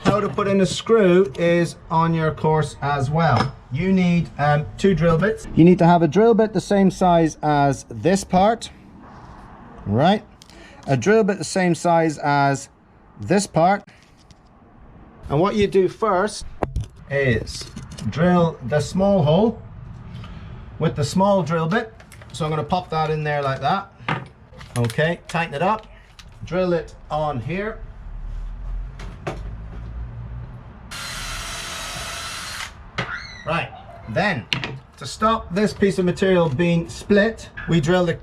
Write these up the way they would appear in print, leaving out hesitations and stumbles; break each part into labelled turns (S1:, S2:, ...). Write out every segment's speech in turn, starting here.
S1: how to put in a screw is on your course as well. You need 2 drill bits. You need to have a drill bit the same size as this part, right? A drill bit the same size as this part. And what you do first is drill the small hole with the small drill bit. So I'm going to pop that in there like that. Okay, tighten it up, drill it on here. Right, then to stop this piece of material being split, we drill the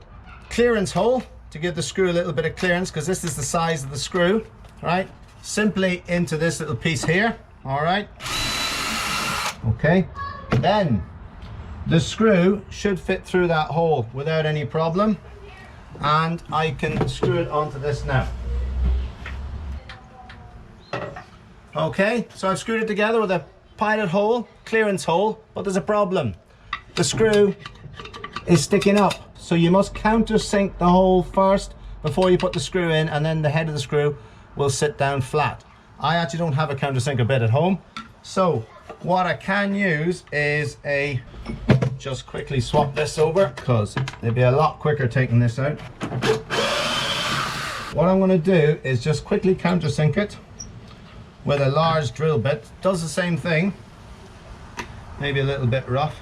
S1: clearance hole to give the screw a little bit of clearance, because this is the size of the screw, right? Simply into this little piece here, all right? Okay, then the screw should fit through that hole without any problem, and I can screw it onto this now. Okay, so I've screwed it together with a pilot hole, clearance hole, but there's a problem. The screw is sticking up, so you must countersink the hole first before you put the screw in, and then the head of the screw will sit down flat. I actually don't have a countersinker bit at home, so what I can use is just quickly swap this over, because it'd be a lot quicker taking this out. What I'm going to do is just quickly countersink it with a large drill bit. Does the same thing, maybe a little bit rough.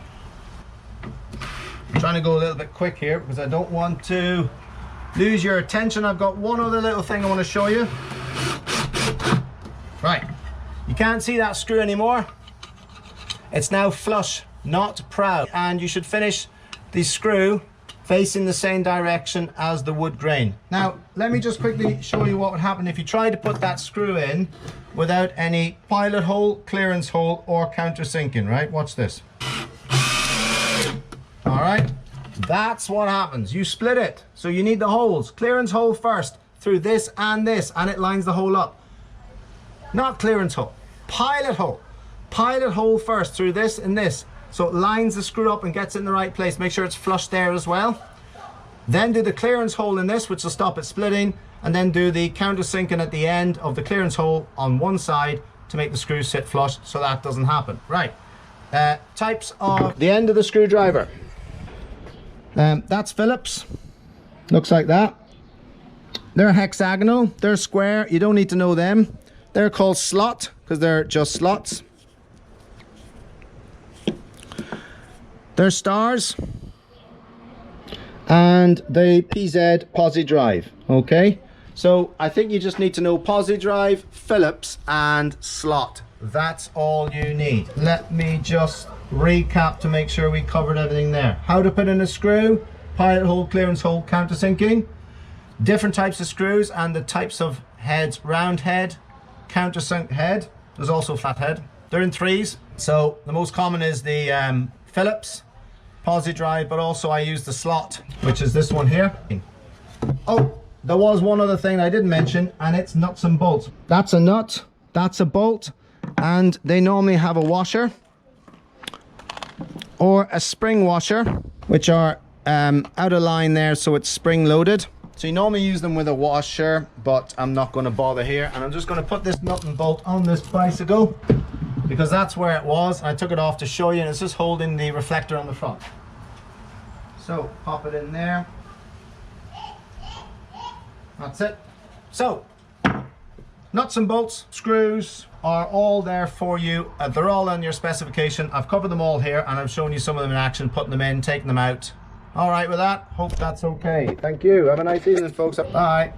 S1: I'm trying to go a little bit quick here because I don't want to lose your attention. I've got one other little thing I want to show you. Right, you can't see that screw anymore. It's now flush, not proud, and you should finish the screw facing the same direction as the wood grain. Now, let me just quickly show you what would happen if you tried to put that screw in without any pilot hole, clearance hole, or countersinking, right? Watch this. All right, that's what happens. You split it, so you need the holes. Clearance hole first through this, and it lines the hole up. Not clearance hole, pilot hole. Pilot hole first through this and this, so it lines the screw up and gets it in the right place. Make sure it's flush there as well. Then do the clearance hole in this, which will stop it splitting, and then do the countersinking at the end of the clearance hole on one side to make the screw sit flush, so that doesn't happen. Right, types of the end of the screwdriver. That's Phillips, looks like that. They're hexagonal, they're square, you don't need to know them. They're called slot because they're just slots. They're stars, and the PZ posi drive. Okay, so I think you just need to know posi drive, Phillips, and slot. That's all you need. Let me just recap to make sure we covered everything there. How to put in a screw, pilot hole, clearance hole, countersinking, different types of screws and the types of heads: round head, countersink head. There's also flat head. They're in 3s. So the most common is the Phillips posi drive, but also I use the slot, which is this one here. Oh, there was one other thing I didn't mention, and it's nuts and bolts. That's a nut, that's a bolt, and they normally have a washer or a spring washer, which are out of line there, so it's spring loaded. So you normally use them with a washer, but I'm not going to bother here, and I'm just going to put this nut and bolt on this bicycle because that's where it was. I took it off to show you, and it's just holding the reflector on the front. So pop it in there. That's it. So nuts and bolts, screws are all there for you. They're all on your specification. I've covered them all here, and I've shown you some of them in action, putting them in, taking them out. All right with that? Hope that's okay. Thank you. Have a nice evening, folks. Bye.